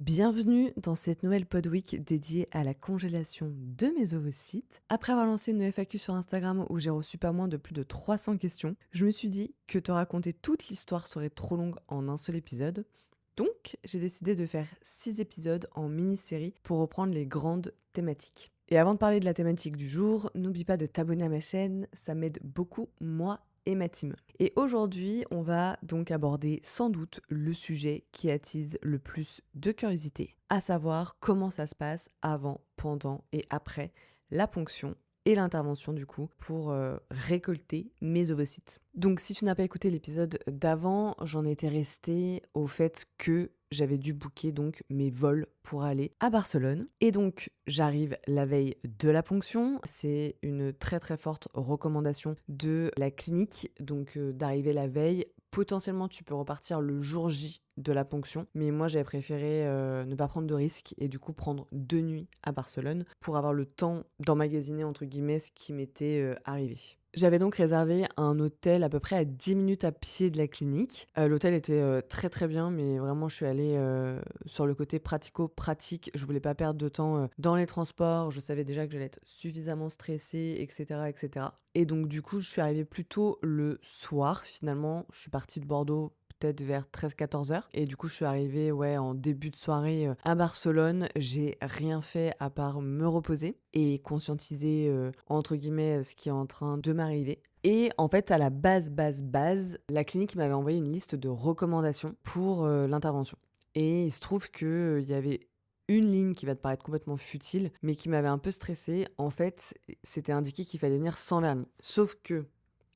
Bienvenue dans cette nouvelle Podweek dédiée à la congélation de mes ovocytes. Après avoir lancé une FAQ sur Instagram où j'ai reçu pas moins de plus de 300 questions, je me suis dit que te raconter toute l'histoire serait trop longue en un seul épisode. Donc, j'ai décidé de faire 6 épisodes en mini-série pour reprendre les grandes thématiques. Et avant de parler de la thématique du jour, n'oublie pas de t'abonner à ma chaîne, ça m'aide beaucoup, moi et ma team. Et aujourd'hui, on va donc aborder sans doute le sujet qui attise le plus de curiosité, à savoir comment ça se passe avant, pendant et après la ponction et l'intervention du coup pour récolter mes ovocytes. Donc si tu n'as pas écouté l'épisode d'avant, j'en étais restée au fait que j'avais dû booker donc mes vols pour aller à Barcelone. Et donc j'arrive la veille de la ponction. C'est une très très forte recommandation de la clinique, donc d'arriver la veille. Potentiellement, tu peux repartir le jour J de la ponction, mais moi j'avais préféré ne pas prendre de risques et du coup prendre 2 nuits à Barcelone pour avoir le temps d'emmagasiner entre guillemets ce qui m'était arrivé. J'avais donc réservé un hôtel à peu près à 10 minutes à pied de la clinique. L'hôtel était très très bien, mais vraiment je suis allée sur le côté pratico-pratique. Je voulais pas perdre de temps dans les transports. Je savais déjà que j'allais être suffisamment stressée, etc., etc. Et donc du coup, je suis arrivée plus tôt le soir. Finalement, je suis partie de Bordeaux peut-être vers 13-14 heures. Et du coup, je suis arrivée en début de soirée à Barcelone. J'ai rien fait à part me reposer et conscientiser, entre guillemets, ce qui est en train de m'arriver. Et en fait, à la base, la clinique m'avait envoyé une liste de recommandations pour l'intervention. Et il se trouve qu'il y avait une ligne qui va te paraître complètement futile, mais qui m'avait un peu stressée. En fait, c'était indiqué qu'il fallait venir sans vernis. Sauf que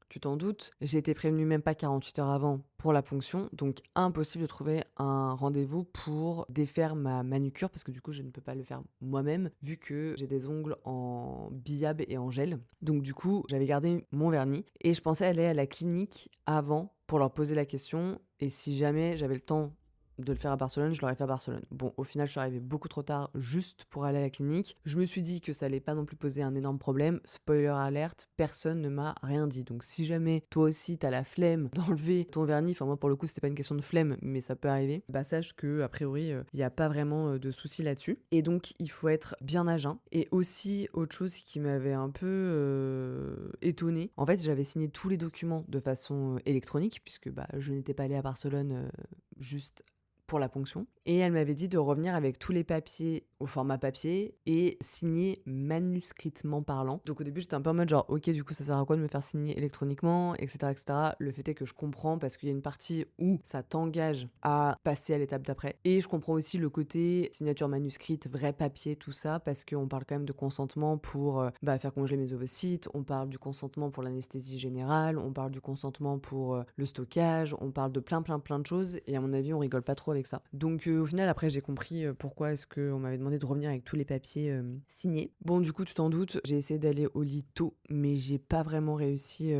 tu t'en doutes, j'ai été prévenue même pas 48 heures avant pour la ponction, donc impossible de trouver un rendez-vous pour défaire ma manucure parce que du coup je ne peux pas le faire moi-même vu que j'ai des ongles en billab et en gel. Donc du coup j'avais gardé mon vernis et je pensais aller à la clinique avant pour leur poser la question et si jamais j'avais le temps de le faire à Barcelone, je l'aurais fait à Barcelone. Bon, au final, je suis arrivée beaucoup trop tard juste pour aller à la clinique. Je me suis dit que ça allait pas non plus poser un énorme problème. Spoiler alerte, personne ne m'a rien dit. Donc si jamais toi aussi t'as la flemme d'enlever ton vernis, enfin moi pour le coup c'était pas une question de flemme, mais ça peut arriver, bah sache que a priori il n'y a pas vraiment de souci là-dessus. Et donc il faut être bien à jeun. Et aussi autre chose qui m'avait un peu étonnée, en fait j'avais signé tous les documents de façon électronique puisque bah je n'étais pas allée à Barcelone juste pour la ponction. Et elle m'avait dit de revenir avec tous les papiers au format papier et signer manuscritement parlant. Donc au début j'étais un peu en mode genre ok du coup ça sert à quoi de me faire signer électroniquement, etc., etc. Le fait est que je comprends parce qu'il y a une partie où ça t'engage à passer à l'étape d'après. Et je comprends aussi le côté signature manuscrite, vrai papier, tout ça, parce qu'on parle quand même de consentement pour faire congeler mes ovocytes, on parle du consentement pour l'anesthésie générale, on parle du consentement pour le stockage, on parle de plein de choses et à mon avis on rigole pas trop avec ça. Donc au final après j'ai compris pourquoi est-ce qu'on m'avait demandé de revenir avec tous les papiers signés. Bon du coup tu t'en doutes, j'ai essayé d'aller au lit tôt mais j'ai pas vraiment réussi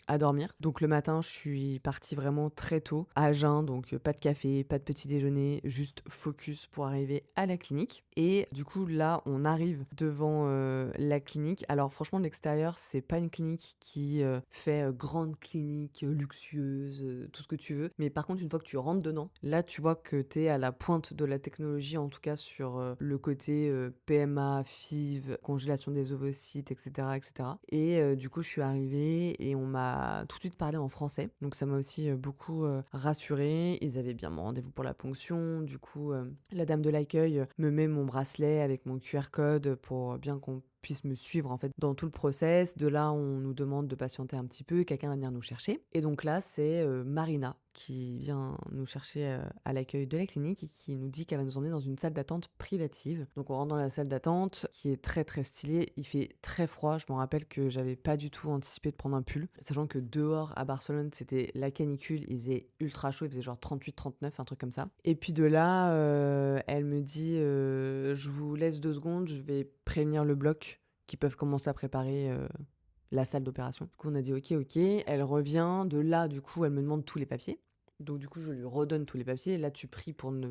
à dormir. Donc le matin je suis partie vraiment très tôt, à jeun, donc pas de café, pas de petit déjeuner, juste focus pour arriver à la clinique. Et du coup là on arrive devant la clinique. Alors franchement de l'extérieur c'est pas une clinique qui fait grande clinique, luxueuse, tout ce que tu veux. Mais par contre une fois que tu rentres dedans, là tu vois que t'es à la pointe de la technologie, en tout cas sur le côté PMA, FIV, congélation des ovocytes, etc. etc. Et du coup je suis arrivée et on m'a tout de suite parlé en français. Donc ça m'a aussi beaucoup rassurée. Ils avaient bien mon rendez-vous pour la ponction. Du coup la dame de l'accueil me met mon bracelet avec mon QR code pour bien qu'on puisse me suivre en fait dans tout le process. De là, on nous demande de patienter un petit peu, quelqu'un va venir nous chercher. Et donc là, c'est Marina qui vient nous chercher à l'accueil de la clinique et qui nous dit qu'elle va nous emmener dans une salle d'attente privative. Donc on rentre dans la salle d'attente qui est très très stylée. Il fait très froid. Je me rappelle que j'avais pas du tout anticipé de prendre un pull, sachant que dehors à Barcelone c'était la canicule, il faisait ultra chaud, il faisait genre 38-39, un truc comme ça. Et puis de là, elle me dit je vous laisse 2 secondes, je vais prévenir le bloc qui peuvent commencer à préparer la salle d'opération. Du coup, on a dit ok. Elle revient. De là, du coup, elle me demande tous les papiers. Donc du coup, je lui redonne tous les papiers. Là, tu pries pour ne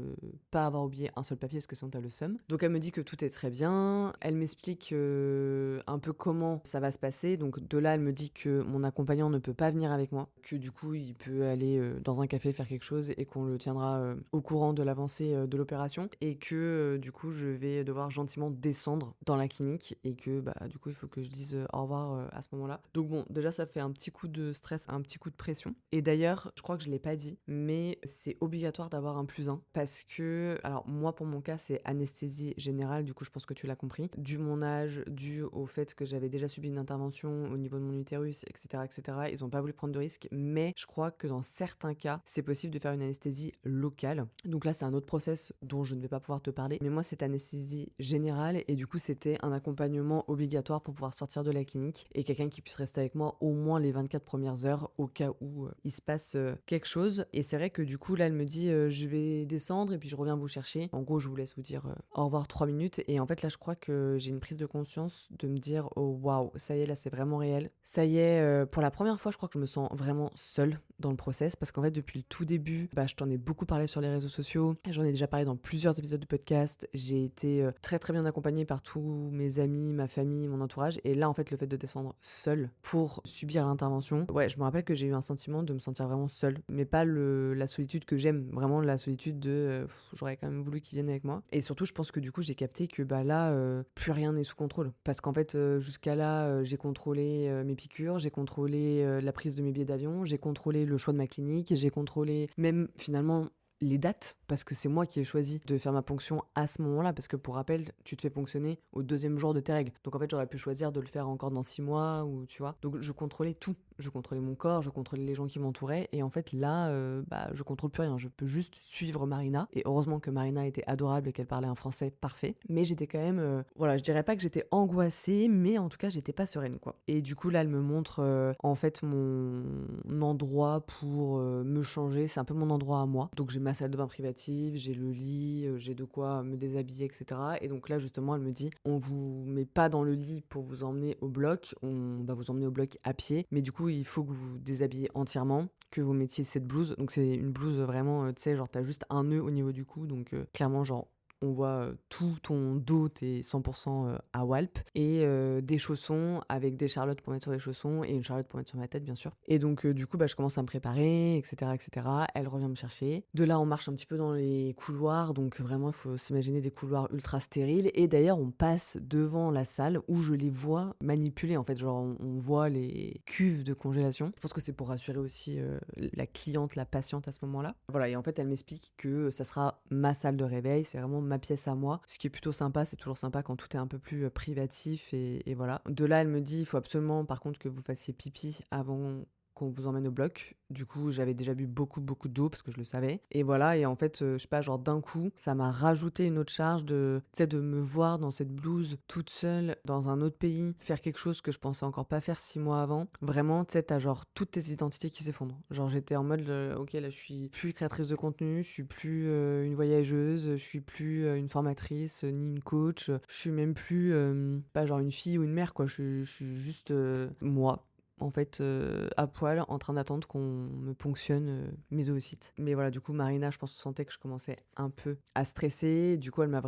pas avoir oublié un seul papier parce que sinon tu as le seum. Donc elle me dit que tout est très bien. Elle m'explique un peu comment ça va se passer. Donc de là, elle me dit que mon accompagnant ne peut pas venir avec moi, que du coup, il peut aller dans un café faire quelque chose et qu'on le tiendra au courant de l'avancée de l'opération et que du coup, je vais devoir gentiment descendre dans la clinique et que bah du coup, il faut que je dise au revoir à ce moment-là. Donc bon, déjà, ça fait un petit coup de stress, un petit coup de pression. Et d'ailleurs, je crois que je l'ai pas dit, mais c'est obligatoire d'avoir un +1 parce que, alors moi pour mon cas c'est anesthésie générale, du coup je pense que tu l'as compris, dû mon âge, dû au fait que j'avais déjà subi une intervention au niveau de mon utérus, etc. Ils ont pas voulu prendre de risques, mais je crois que dans certains cas c'est possible de faire une anesthésie locale. Donc là c'est un autre process dont je ne vais pas pouvoir te parler, mais moi c'est anesthésie générale et du coup c'était un accompagnement obligatoire pour pouvoir sortir de la clinique et quelqu'un qui puisse rester avec moi au moins les 24 premières heures au cas où il se passe quelque chose. Et c'est vrai que du coup là elle me dit je vais descendre et puis je reviens vous chercher. En gros je vous laisse vous dire au revoir 3 minutes et en fait là je crois que j'ai une prise de conscience de me dire oh waouh ça y est là c'est vraiment réel. Ça y est pour la première fois je crois que je me sens vraiment seule dans le process parce qu'en fait depuis le tout début bah, je t'en ai beaucoup parlé sur les réseaux sociaux, j'en ai déjà parlé dans plusieurs épisodes de podcast, j'ai été très très bien accompagnée par tous mes amis, ma famille, mon entourage et là en fait le fait de descendre seule pour subir l'intervention, ouais je me rappelle que j'ai eu un sentiment de me sentir vraiment seule, mais pas la solitude que j'aime, vraiment la solitude de j'aurais quand même voulu qu'ils viennent avec moi. Et surtout je pense que du coup j'ai capté que bah là plus rien n'est sous contrôle parce qu'en fait jusqu'à là j'ai contrôlé mes piqûres, j'ai contrôlé la prise de mes billets d'avion, j'ai contrôlé le choix de ma clinique, j'ai contrôlé même finalement les dates, parce que c'est moi qui ai choisi de faire ma ponction à ce moment-là, parce que pour rappel, tu te fais ponctionner au 2e jour de tes règles. Donc en fait, j'aurais pu choisir de le faire encore dans 6 mois, ou tu vois. Donc je contrôlais tout. Je contrôlais mon corps, je contrôlais les gens qui m'entouraient, et en fait là, bah, je contrôle plus rien. Je peux juste suivre Marina, et heureusement que Marina était adorable et qu'elle parlait un français parfait. Mais j'étais quand même, voilà, je dirais pas que j'étais angoissée, mais en tout cas, j'étais pas sereine, quoi. Et du coup, là, elle me montre en fait mon endroit pour me changer. C'est un peu mon endroit à moi. Donc j'ai ma salle de bain privative, j'ai le lit, j'ai de quoi me déshabiller, etc. Et donc là, justement, elle me dit, on vous met pas dans le lit pour vous emmener au bloc, on va vous emmener au bloc à pied, mais du coup, il faut que vous vous déshabillez entièrement, que vous mettiez cette blouse. Donc c'est une blouse vraiment, tu sais, genre t'as juste un nœud au niveau du cou, donc clairement, genre on voit tout ton dos, t'es 100% à Walp, et des chaussons avec des charlottes pour mettre sur les chaussons et une charlotte pour mettre sur ma tête, bien sûr. Et donc, du coup, bah, je commence à me préparer, etc. Elle revient me chercher. De là, on marche un petit peu dans les couloirs, donc vraiment, il faut s'imaginer des couloirs ultra stériles. Et d'ailleurs, on passe devant la salle où je les vois manipuler, en fait. Genre, on voit les cuves de congélation. Je pense que c'est pour rassurer aussi la cliente, la patiente à ce moment-là. Voilà, et en fait, elle m'explique que ça sera ma salle de réveil, c'est vraiment ma pièce à moi, ce qui est plutôt sympa, c'est toujours sympa quand tout est un peu plus privatif et voilà. De là, elle me dit, il faut absolument par contre que vous fassiez pipi avant qu'on vous emmène au bloc. Du coup, j'avais déjà bu beaucoup d'eau parce que je le savais. Et voilà, et en fait, je sais pas, genre d'un coup, ça m'a rajouté une autre charge de, tu sais, de me voir dans cette blouse toute seule dans un autre pays, faire quelque chose que je pensais encore pas faire 6 mois avant. Vraiment, tu sais, t'as genre toutes tes identités qui s'effondrent. Genre j'étais en mode, ok, là je suis plus créatrice de contenu, je suis plus une voyageuse, je suis plus une formatrice, ni une coach, je suis même plus, pas genre une fille ou une mère, quoi. Je suis juste moi en fait, à poil, en train d'attendre qu'on me ponctionne mes oocytes. Mais voilà, du coup, Marina, je pense, sentait que je commençais un peu à stresser. Du coup, elle m'a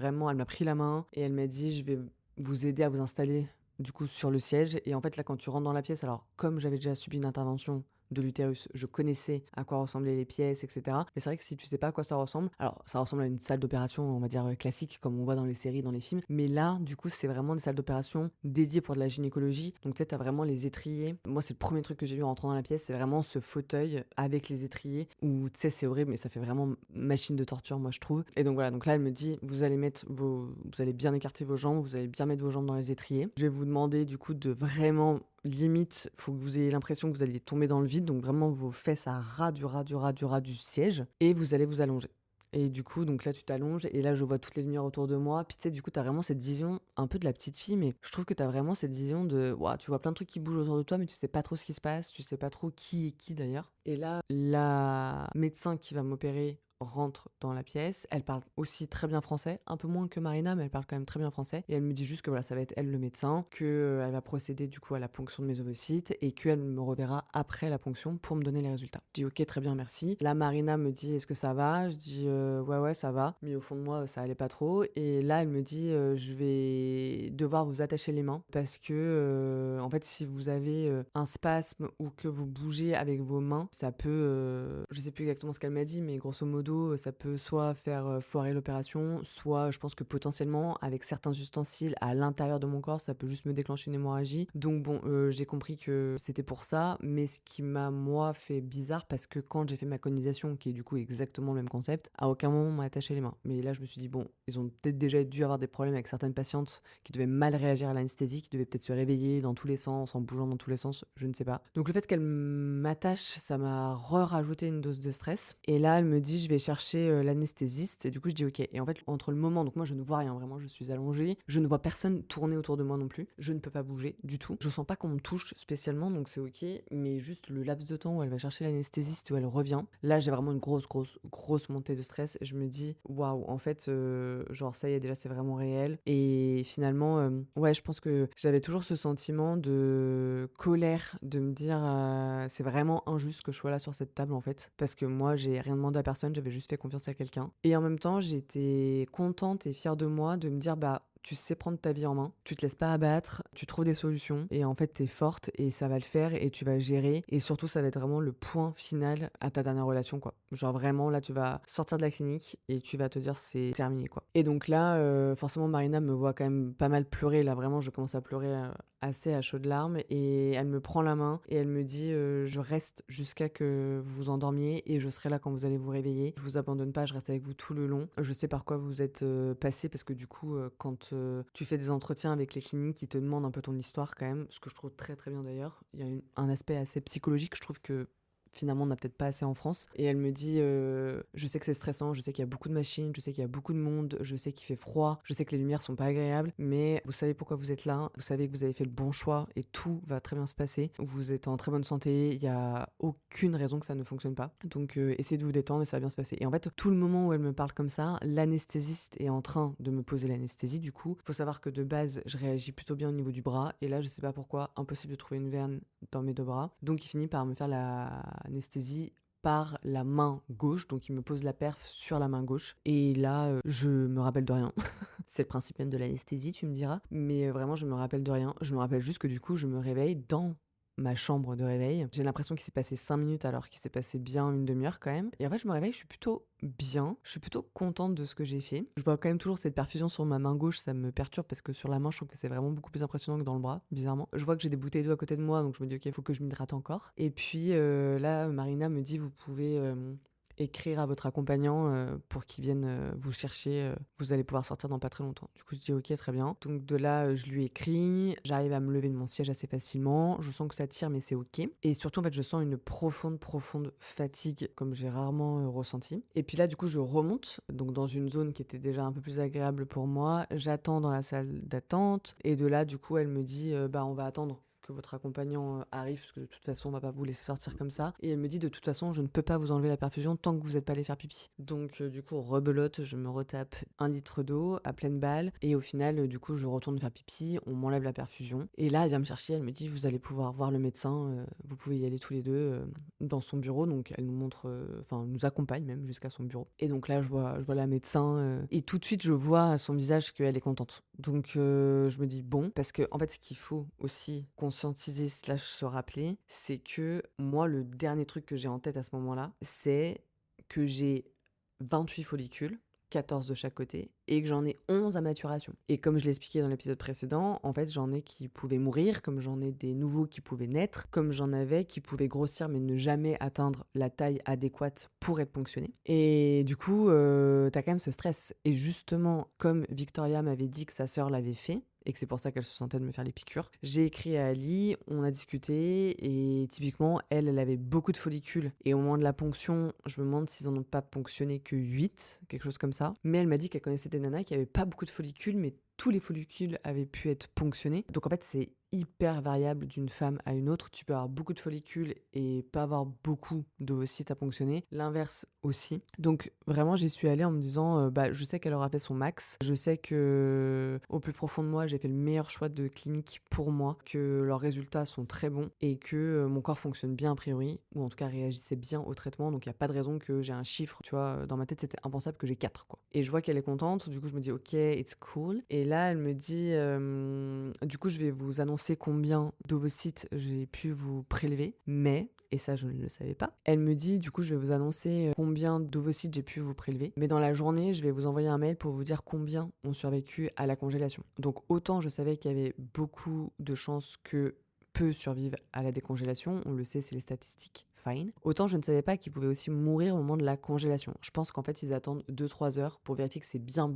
pris la main et elle m'a dit, je vais vous aider à vous installer du coup sur le siège. Et en fait, là, quand tu rentres dans la pièce, alors comme j'avais déjà subi une intervention de l'utérus, je connaissais à quoi ressemblaient les pièces, etc. Mais c'est vrai que si tu sais pas à quoi ça ressemble, alors ça ressemble à une salle d'opération, on va dire classique, comme on voit dans les séries, dans les films. Mais là, du coup, c'est vraiment des salles d'opération dédiées pour de la gynécologie. Donc tu sais, t'as vraiment les étriers. Moi, c'est le premier truc que j'ai vu en rentrant dans la pièce, c'est vraiment ce fauteuil avec les étriers. Où tu sais, c'est horrible, mais ça fait vraiment machine de torture, moi je trouve. Et donc voilà, donc là, elle me dit, vous allez bien écarter vos jambes, vous allez bien mettre vos jambes dans les étriers. Je vais vous demander du coup de vraiment limite, faut que vous ayez l'impression que vous allez tomber dans le vide, donc vraiment vos fesses à ras du siège, et vous allez vous allonger. Et du coup, donc là, tu t'allonges, et là, je vois toutes les lumières autour de moi. Puis tu sais, du coup, t'as vraiment cette vision un peu de la petite fille, mais je trouve que t'as vraiment cette vision de, ouah, tu vois plein de trucs qui bougent autour de toi, mais tu sais pas trop ce qui se passe, tu sais pas trop qui est qui d'ailleurs. Et là, la médecin qui va m'opérer rentre dans la pièce. Elle parle aussi très bien français, un peu moins que Marina, mais elle parle quand même très bien français. Et elle me dit juste que voilà, ça va être elle le médecin, qu'elle va procéder du coup à la ponction de mes ovocytes et qu'elle me reverra après la ponction pour me donner les résultats. Je dis ok, très bien, merci. Là, Marina me dit est-ce que ça va? Je dis ouais, ça va. Mais au fond de moi, ça allait pas trop. Et là, elle me dit je vais devoir vous attacher les mains parce que en fait, si vous avez un spasme ou que vous bougez avec vos mains, ça peut, je sais plus exactement ce qu'elle m'a dit, mais grosso modo, ça peut soit faire foirer l'opération, soit je pense que potentiellement, avec certains ustensiles à l'intérieur de mon corps, ça peut juste me déclencher une hémorragie. Donc bon, j'ai compris que c'était pour ça, mais ce qui m'a, moi, fait bizarre, parce que quand j'ai fait ma colonisation, qui est du coup exactement le même concept, à aucun moment on m'a attaché les mains. Mais là, je me suis dit, bon, ils ont peut-être déjà dû avoir des problèmes avec certaines patientes qui devaient mal réagir à l'anesthésie, qui devaient peut-être se réveiller dans tous les sens, en bougeant dans tous les sens, je ne sais pas. Donc le fait qu'elle m'attache, ça m'a rajouté une dose de stress. Et là, elle me dit, je vais chercher l'anesthésiste. Et du coup, je dis ok. Et en fait, entre le moment, donc moi, je ne vois rien, vraiment, je suis allongée. Je ne vois personne tourner autour de moi non plus. Je ne peux pas bouger du tout. Je sens pas qu'on me touche spécialement, donc c'est ok. Mais juste le laps de temps où elle va chercher l'anesthésiste, où elle revient, là, j'ai vraiment une grosse montée de stress. Je me dis, waouh, en fait, genre, ça y est, déjà, c'est vraiment réel. Et finalement, ouais, je pense que j'avais toujours ce sentiment de colère, de me dire, c'est vraiment injuste que je sois là sur cette table, en fait. Parce que moi, j'ai rien demandé à personne, j'avais juste fait confiance à quelqu'un. Et en même temps, j'étais contente et fière de moi de me dire, bah, tu sais prendre ta vie en main, tu te laisses pas abattre, tu trouves des solutions et en fait t'es forte et ça va le faire et tu vas gérer et surtout ça va être vraiment le point final à ta dernière relation quoi. Genre vraiment là tu vas sortir de la clinique et tu vas te dire c'est terminé quoi. Et donc là forcément Marina me voit quand même pas mal pleurer, là vraiment je commence à pleurer assez à chaudes larmes et elle me prend la main et elle me dit je reste jusqu'à que vous vous endormiez et je serai là quand vous allez vous réveiller. Je vous abandonne pas, je reste avec vous tout le long. Je sais par quoi vous êtes passé parce que du coup quand tu fais des entretiens avec les cliniques, ils te demandent un peu ton histoire quand même, ce que je trouve très très bien d'ailleurs. Il y a un aspect assez psychologique, je trouve que finalement on n'a peut-être pas assez en France. Et elle me dit je sais que c'est stressant, je sais qu'il y a beaucoup de machines, je sais qu'il y a beaucoup de monde, je sais qu'il fait froid, je sais que les lumières sont pas agréables, mais vous savez pourquoi vous êtes là, vous savez que vous avez fait le bon choix et tout va très bien se passer, vous êtes en très bonne santé, il y a aucune raison que ça ne fonctionne pas, donc essayez de vous détendre et ça va bien se passer. Et en fait tout le moment où elle me parle comme ça, l'anesthésiste est en train de me poser l'anesthésie. Du coup faut savoir que de base je réagis plutôt bien au niveau du bras et là je sais pas pourquoi, impossible de trouver une veine dans mes deux bras, donc il finit par me faire la anesthésie par la main gauche, donc il me pose la perf sur la main gauche et là je me rappelle de rien. C'est le principe même de l'anesthésie, tu me diras, mais vraiment je me rappelle de rien. Je me rappelle juste que du coup je me réveille dans ma chambre de réveil. J'ai l'impression qu'il s'est passé 5 minutes alors qu'il s'est passé bien une demi-heure quand même. Et en fait je me réveille, je suis plutôt bien, je suis plutôt contente de ce que j'ai fait. Je vois quand même toujours cette perfusion sur ma main gauche, ça me perturbe parce que sur la main je trouve que c'est vraiment beaucoup plus impressionnant que dans le bras, bizarrement. Je vois que j'ai des bouteilles d'eau à côté de moi, donc je me dis ok, il faut que je m'hydrate encore. Et puis là Marina me dit vous pouvez écrire à votre accompagnant pour qu'il vienne vous chercher. Vous allez pouvoir sortir dans pas très longtemps. Du coup, je dis ok, très bien. Donc de là, je lui écris. J'arrive à me lever de mon siège assez facilement. Je sens que ça tire, mais c'est ok. Et surtout, en fait, je sens une profonde fatigue, comme j'ai rarement ressenti. Et puis là, du coup, je remonte, donc dans une zone qui était déjà un peu plus agréable pour moi. J'attends dans la salle d'attente. Et de là, du coup, elle me dit, bah, on va attendre que votre accompagnant arrive, parce que de toute façon on va pas vous laisser sortir comme ça. Et elle me dit de toute façon je ne peux pas vous enlever la perfusion tant que vous n'êtes pas allé faire pipi. Donc du coup rebelote, je me retape 1 litre d'eau à pleine balle et au final du coup je retourne faire pipi, on m'enlève la perfusion et là elle vient me chercher, elle me dit vous allez pouvoir voir le médecin, vous pouvez y aller tous les deux dans son bureau. Donc elle nous montre, enfin nous accompagne même jusqu'à son bureau. Et donc là je vois la médecin et tout de suite je vois à son visage qu'elle est contente. Donc je me dis bon, parce que en fait ce qu'il faut aussi conscientiser / se rappeler, c'est que moi le dernier truc que j'ai en tête à ce moment-là, c'est que j'ai 28 follicules, 14 de chaque côté, et que j'en ai 11 à maturation. Et comme je l'ai expliqué dans l'épisode précédent, en fait j'en ai qui pouvaient mourir, comme j'en ai des nouveaux qui pouvaient naître, comme j'en avais qui pouvaient grossir mais ne jamais atteindre la taille adéquate pour être ponctionnés. Et du coup, t'as quand même ce stress. Et justement, comme Victoria m'avait dit que sa sœur l'avait fait, et que c'est pour ça qu'elle se sentait de me faire les piqûres, j'ai écrit à Ali, on a discuté, et typiquement, elle avait beaucoup de follicules. Et au moment de la ponction, je me demande s'ils en ont pas ponctionné que 8, quelque chose comme ça. Mais elle m'a dit qu'elle connaissait des nanas qui avaient pas beaucoup de follicules, mais tous les follicules avaient pu être ponctionnés. Donc en fait, c'est hyper variable d'une femme à une autre. Tu peux avoir beaucoup de follicules et pas avoir beaucoup d'ovocytes à ponctionner. L'inverse aussi. Donc vraiment, j'y suis allée en me disant, bah, je sais qu'elle aura fait son max. Je sais que au plus profond de moi, j'ai fait le meilleur choix de clinique pour moi, que leurs résultats sont très bons et que mon corps fonctionne bien a priori, ou en tout cas réagissait bien au traitement. Donc il n'y a pas de raison que j'ai un chiffre, tu vois. Dans ma tête, c'était impensable que j'ai 4, quoi. Et je vois qu'elle est contente. Du coup, je me dis, ok, it's cool. Et là, elle me dit, du coup, je vais vous annoncer combien d'ovocytes j'ai pu vous prélever, mais, et ça je ne le savais pas, elle me dit du coup je vais vous annoncer combien d'ovocytes j'ai pu vous prélever, mais dans la journée je vais vous envoyer un mail pour vous dire combien ont survécu à la congélation. Donc autant je savais qu'il y avait beaucoup de chances que peu survivent à la décongélation, on le sait, c'est les statistiques, fine. Autant je ne savais pas qu'ils pouvaient aussi mourir au moment de la congélation. Je pense qu'en fait ils attendent 2-3 heures pour vérifier que c'est bien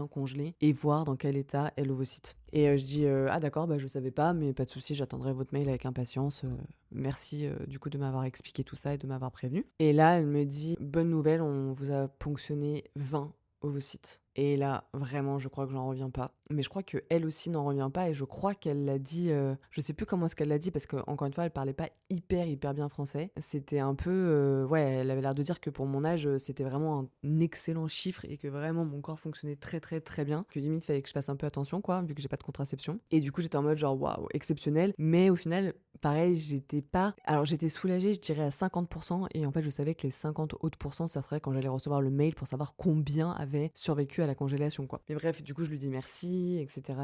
congelé et voir dans quel état est l'ovocyte. Et je dis ah d'accord, bah je savais pas, mais pas de souci, j'attendrai votre mail avec impatience. Merci du coup de m'avoir expliqué tout ça et de m'avoir prévenu. Et là elle me dit bonne nouvelle, on vous a ponctionné 20 ovocytes. Et là, vraiment, je crois que j'en reviens pas. Mais je crois qu'elle aussi n'en revient pas et je crois qu'elle l'a dit... je sais plus comment est-ce qu'elle l'a dit parce qu'encore une fois, elle parlait pas hyper bien français. C'était un peu... ouais, elle avait l'air de dire que pour mon âge, c'était vraiment un excellent chiffre et que vraiment mon corps fonctionnait très bien. Que limite, fallait que je fasse un peu attention, quoi, vu que j'ai pas de contraception. Et du coup, j'étais en mode genre, waouh, exceptionnel. Mais au final, pareil, j'étais pas... Alors, j'étais soulagée, je dirais à 50%. Et en fait, je savais que les 50 autres pourcents, ça serait quand j'allais recevoir le mail pour savoir combien avait survécu à la congélation, quoi. Mais bref, du coup, je lui dis merci, etc.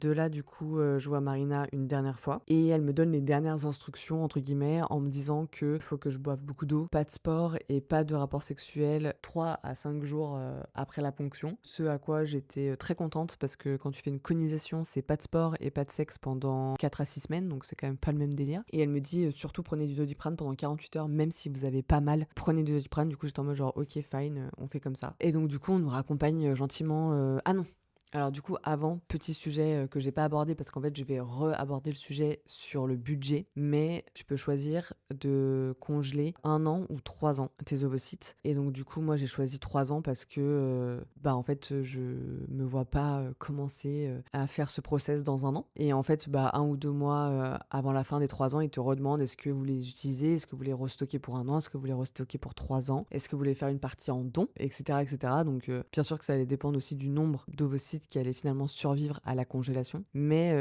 De là, du coup, je vois Marina une dernière fois et elle me donne les dernières instructions, entre guillemets, en me disant que faut que je boive beaucoup d'eau, pas de sport et pas de rapport sexuel 3 à 5 jours après la ponction. Ce à quoi j'étais très contente parce que quand tu fais une conisation, c'est pas de sport et pas de sexe pendant 4 à 6 semaines, donc c'est quand même pas le même délire. Et elle me dit surtout prenez du Doliprane pendant 48 heures, même si vous avez pas mal, prenez du Doliprane. Du coup, j'étais en mode genre ok, fine, on fait comme ça. Et donc, du coup, on nous raccompagne gentiment. Ah non! Alors du coup, avant, petit sujet que j'ai pas abordé parce qu'en fait, je vais re-aborder le sujet sur le budget, mais tu peux choisir de congeler 1 an ou 3 ans tes ovocytes. Et donc du coup, moi j'ai choisi 3 ans parce que bah en fait, je me vois pas commencer à faire ce process dans 1 an. Et en fait, bah 1 ou 2 mois avant la fin des 3 ans, ils te redemandent est-ce que vous les utilisez, est-ce que vous les restockez pour 1 an, est-ce que vous les restockez pour 3 ans, est-ce que vous voulez faire une partie en don, etc. Donc bien sûr que ça allait dépendre aussi du nombre d'ovocytes qui allait finalement survivre à la congélation. Mais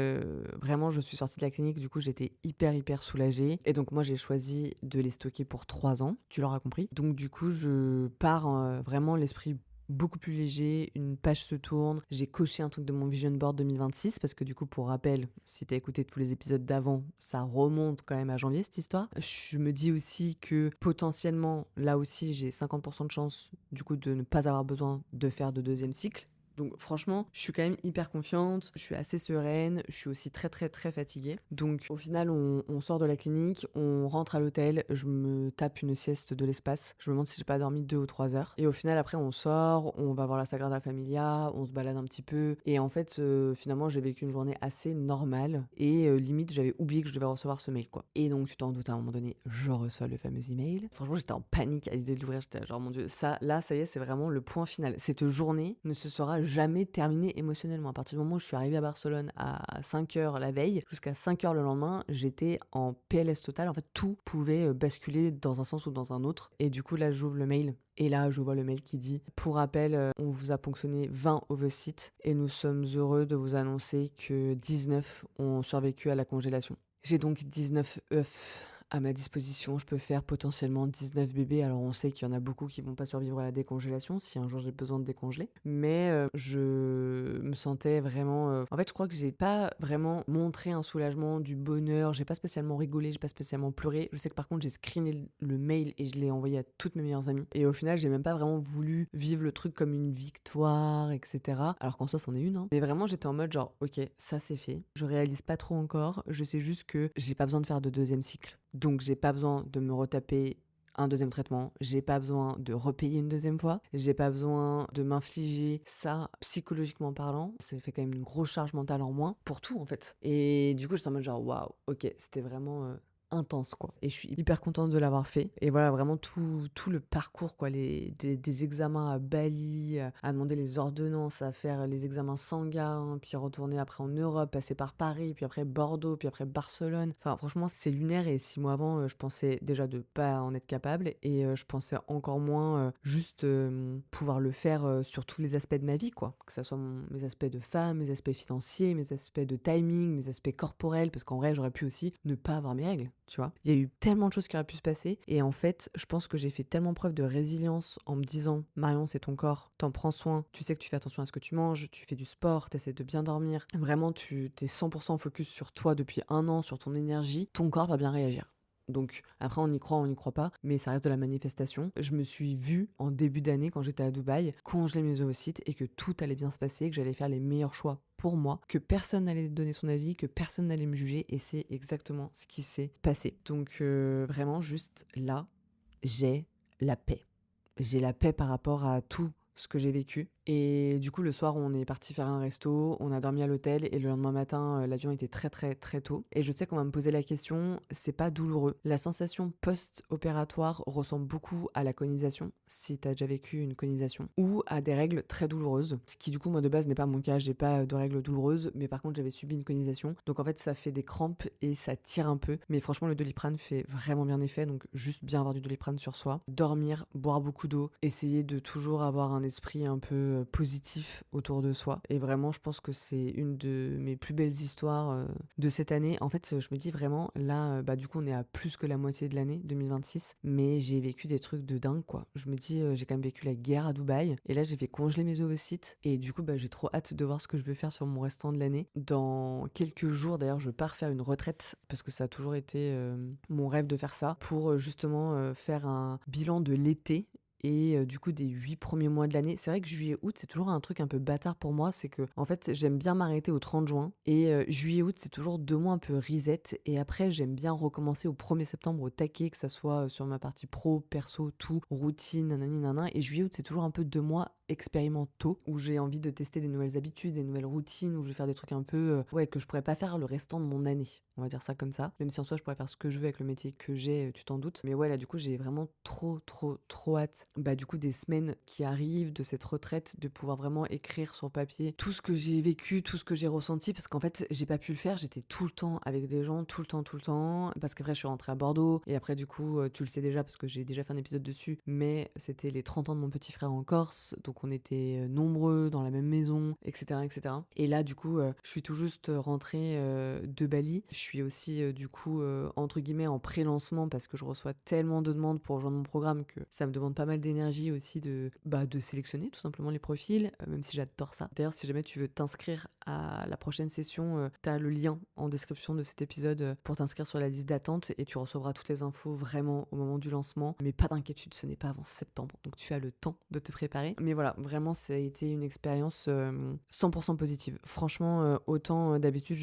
vraiment, je suis sortie de la clinique, du coup, j'étais hyper soulagée. Et donc, moi, j'ai choisi de les stocker pour 3 ans, tu l'auras compris. Donc, du coup, je pars vraiment l'esprit beaucoup plus léger, une page se tourne, j'ai coché un truc de mon vision board 2026 parce que du coup pour rappel, si t'as écouté tous les épisodes d'avant, ça remonte quand même à janvier cette histoire. Je me dis aussi que potentiellement là aussi j'ai 50% de chance du coup de ne pas avoir besoin de faire de deuxième cycle. Donc franchement, je suis quand même hyper confiante, je suis assez sereine, je suis aussi très fatiguée. Donc au final, on sort de la clinique, on rentre à l'hôtel, je me tape une sieste de l'espace. Je me demande si j'ai pas dormi 2 ou 3 heures. Et au final, après, on sort, on va voir la Sagrada Familia, on se balade un petit peu. Et en fait, finalement, j'ai vécu une journée assez normale. Et limite, j'avais oublié que je devais recevoir ce mail, quoi. Et donc, tu t'en doutes, à un moment donné, je reçois le fameux email. Franchement, j'étais en panique à l'idée de l'ouvrir. J'étais genre, mon Dieu, ça y est, c'est vraiment le point final. Cette journée ne se sera jamais terminé émotionnellement. À partir du moment où je suis arrivée à Barcelone à 5h la veille, jusqu'à 5h le lendemain, j'étais en PLS total. En fait, tout pouvait basculer dans un sens ou dans un autre. Et du coup, là, j'ouvre le mail. Et là, je vois le mail qui dit « Pour rappel, on vous a ponctionné 20 ovocytes et nous sommes heureux de vous annoncer que 19 ont survécu à la congélation. » J'ai donc 19 œufs à ma disposition, je peux faire potentiellement 19 bébés. Alors on sait qu'il y en a beaucoup qui vont pas survivre à la décongélation si un jour j'ai besoin de décongeler. Mais je me sentais vraiment... En fait, je crois que j'ai pas vraiment montré un soulagement, du bonheur. J'ai pas spécialement rigolé, j'ai pas spécialement pleuré. Je sais que par contre, j'ai screené le mail et je l'ai envoyé à toutes mes meilleures amies. Et au final, j'ai même pas vraiment voulu vivre le truc comme une victoire, etc. Alors qu'en soi, c'en est une. Hein. Mais vraiment, j'étais en mode genre, ok, ça c'est fait. Je réalise pas trop encore. Je sais juste que j'ai pas besoin de faire de deuxième cycle. Donc j'ai pas besoin de me retaper un deuxième traitement, j'ai pas besoin de repayer une deuxième fois, j'ai pas besoin de m'infliger ça psychologiquement parlant, ça fait quand même une grosse charge mentale en moins pour tout en fait. Et du coup j'étais en mode genre waouh, ok, c'était vraiment intense, quoi. Et je suis hyper contente de l'avoir fait. Et voilà, vraiment tout le parcours, quoi, des examens à Bali, à demander les ordonnances, à faire les examens sanguins, puis retourner après en Europe, passer par Paris, puis après Bordeaux, puis après Barcelone. Enfin, franchement, c'est lunaire. Et 6 mois avant, je pensais déjà de pas en être capable. Et je pensais encore moins juste pouvoir le faire sur tous les aspects de ma vie, quoi. Que ça soit mes aspects de femme, mes aspects financiers, mes aspects de timing, mes aspects corporels, parce qu'en vrai, j'aurais pu aussi ne pas avoir mes règles, tu vois. Il y a eu tellement de choses qui auraient pu se passer, et en fait, je pense que j'ai fait tellement preuve de résilience en me disant, Marion, c'est ton corps, t'en prends soin, tu sais que tu fais attention à ce que tu manges, tu fais du sport, t'essaies de bien dormir, vraiment, tu t'es 100% focus sur toi depuis un an, sur ton énergie, ton corps va bien réagir. Donc après on y croit pas, mais ça reste de la manifestation. Je me suis vue en début d'année quand j'étais à Dubaï, congeler mes ovocytes et que tout allait bien se passer, que j'allais faire les meilleurs choix pour moi, que personne n'allait donner son avis, que personne n'allait me juger et c'est exactement ce qui s'est passé. Donc vraiment juste là, j'ai la paix. J'ai la paix par rapport à tout ce que j'ai vécu. Et du coup, le soir, on est parti faire un resto, on a dormi à l'hôtel et le lendemain matin, l'avion était très très très tôt. Et je sais qu'on va me poser la question, c'est pas douloureux. La sensation post-opératoire ressemble beaucoup à la conisation, si t'as déjà vécu une conisation, ou à des règles très douloureuses. Ce qui du coup, moi de base n'est pas mon cas, j'ai pas de règles douloureuses, mais par contre j'avais subi une conisation. Donc en fait, ça fait des crampes et ça tire un peu. Mais franchement, le Doliprane fait vraiment bien effet, donc juste bien avoir du Doliprane sur soi. Dormir, boire beaucoup d'eau, essayer de toujours avoir un esprit un peu positif autour de soi. Et vraiment, je pense que c'est une de mes plus belles histoires de cette année. En fait, je me dis vraiment, là, du coup, on est à plus que la moitié de l'année 2026, mais j'ai vécu des trucs de dingue, quoi. Je me dis, j'ai quand même vécu la guerre à Dubaï, et là, j'ai fait congeler mes ovocytes, et du coup, j'ai trop hâte de voir ce que je vais faire sur mon restant de l'année. Dans quelques jours, d'ailleurs, je pars faire une retraite, parce que ça a toujours été mon rêve de faire ça, pour justement faire un bilan de l'été et du coup des 8 premiers mois de l'année. C'est vrai que juillet-août, c'est toujours un truc un peu bâtard pour moi, c'est que en fait, j'aime bien m'arrêter au 30 juin et juillet-août, c'est toujours 2 mois un peu reset et après, j'aime bien recommencer au 1er septembre au taquet, que ça soit sur ma partie pro, perso, tout, routine, nanani nanana. Et juillet-août, c'est toujours un peu 2 mois expérimentaux où j'ai envie de tester des nouvelles habitudes, des nouvelles routines, où je vais faire des trucs un peu ouais, que je pourrais pas faire le restant de mon année. On va dire ça comme ça. Même si en soi, je pourrais faire ce que je veux avec le métier que j'ai, tu t'en doutes. Mais ouais, là, du coup, j'ai vraiment trop hâte. Du coup, des semaines qui arrivent, de cette retraite, de pouvoir vraiment écrire sur papier tout ce que j'ai vécu, tout ce que j'ai ressenti. Parce qu'en fait, j'ai pas pu le faire. J'étais tout le temps avec des gens, tout le temps. Parce qu'après, je suis rentrée à Bordeaux. Et après, du coup, tu le sais déjà parce que j'ai déjà fait un épisode dessus. Mais c'était les 30 ans de mon petit frère en Corse. Donc, on était nombreux dans la même maison, etc. etc. Et là, du coup, je suis tout juste rentrée de Bali. Je suis aussi, du coup, entre guillemets, en pré-lancement parce que je reçois tellement de demandes pour rejoindre mon programme que ça me demande pas mal d'énergie aussi de sélectionner tout simplement les profils, même si j'adore ça. D'ailleurs, si jamais tu veux t'inscrire à la prochaine session, t'as le lien en description de cet épisode pour t'inscrire sur la liste d'attente et tu recevras toutes les infos vraiment au moment du lancement. Mais pas d'inquiétude, ce n'est pas avant septembre, donc tu as le temps de te préparer. Mais voilà, vraiment, ça a été une expérience 100% positive. Franchement, autant d'habitude,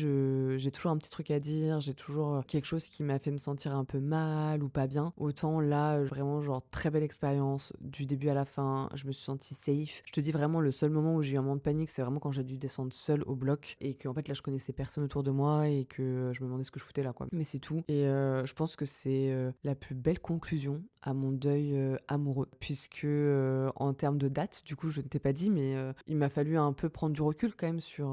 j'ai toujours un petit truc à dire, j'ai toujours quelque chose qui m'a fait me sentir un peu mal ou pas bien. Autant là, vraiment, genre, très belle expérience, du début à la fin, je me suis sentie safe. Je te dis vraiment, le seul moment où j'ai eu un moment de panique, c'est vraiment quand j'ai dû descendre seule au bloc et que en fait là, je connaissais personne autour de moi et que je me demandais ce que je foutais là, quoi. Mais c'est tout. Et je pense que c'est la plus belle conclusion à mon deuil amoureux, puisque en termes de date, du coup, je ne t'ai pas dit, mais il m'a fallu un peu prendre du recul quand même sur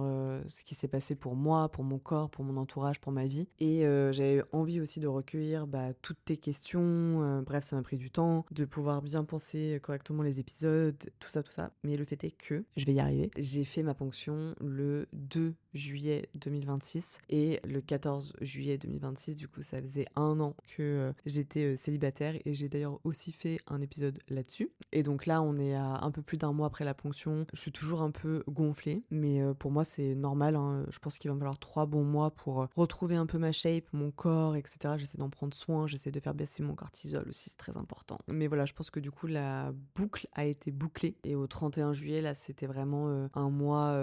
ce qui s'est passé pour moi, pour mon corps, pour mon entourage, pour ma vie. Et j'avais envie aussi de recueillir toutes tes questions. Bref, ça m'a pris du temps de pouvoir bien penser correctement les épisodes, tout ça, tout ça. Mais le fait est que, je vais y arriver, j'ai fait ma ponction le 2 juillet 2026 et le 14 juillet 2026, du coup, ça faisait 1 an que j'étais célibataire et j'ai d'ailleurs aussi fait un épisode là-dessus. Et donc là, on est à un peu plus d'1 mois après la ponction. Je suis toujours un peu gonflée, mais pour moi, c'est normal, hein. Je pense qu'il va me falloir 3 bons mois pour retrouver un peu ma shape, mon corps, etc. J'essaie d'en prendre soin, j'essaie de faire baisser mon cortisol aussi, c'est très important. Mais voilà, je pense que du coup, la boucle a été bouclée. Et au 31 juillet, là, c'était vraiment un mois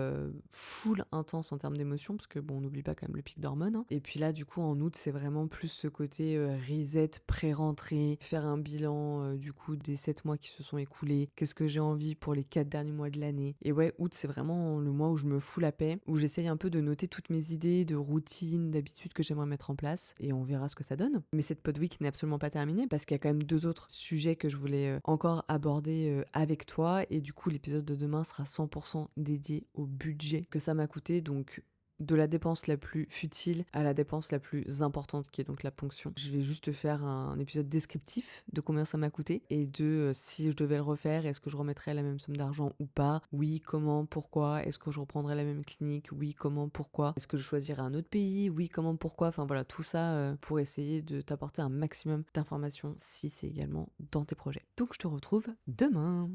full intense en en termes d'émotions, parce que bon, on n'oublie pas quand même le pic d'hormones, hein. Et puis là, du coup, en août, c'est vraiment plus ce côté reset, pré-rentrée, faire un bilan du coup des 7 mois qui se sont écoulés, qu'est-ce que j'ai envie pour les 4 derniers mois de l'année. Et ouais, août, c'est vraiment le mois où je me fous la paix, où j'essaye un peu de noter toutes mes idées, de routines, d'habitudes que j'aimerais mettre en place, et on verra ce que ça donne. Mais cette pod week n'est absolument pas terminée, parce qu'il y a quand même 2 autres sujets que je voulais encore aborder avec toi, et du coup l'épisode de demain sera 100% dédié au budget que ça m'a coûté, donc de la dépense la plus futile à la dépense la plus importante qui est donc la ponction. Je vais juste te faire un épisode descriptif de combien ça m'a coûté et de si je devais le refaire, est-ce que je remettrais la même somme d'argent ou pas? Oui, comment, pourquoi? Est-ce que je reprendrais la même clinique? Oui, comment, pourquoi? Est-ce que je choisirais un autre pays? Oui, comment, pourquoi? Enfin voilà, tout ça pour essayer de t'apporter un maximum d'informations si c'est également dans tes projets. Donc je te retrouve demain.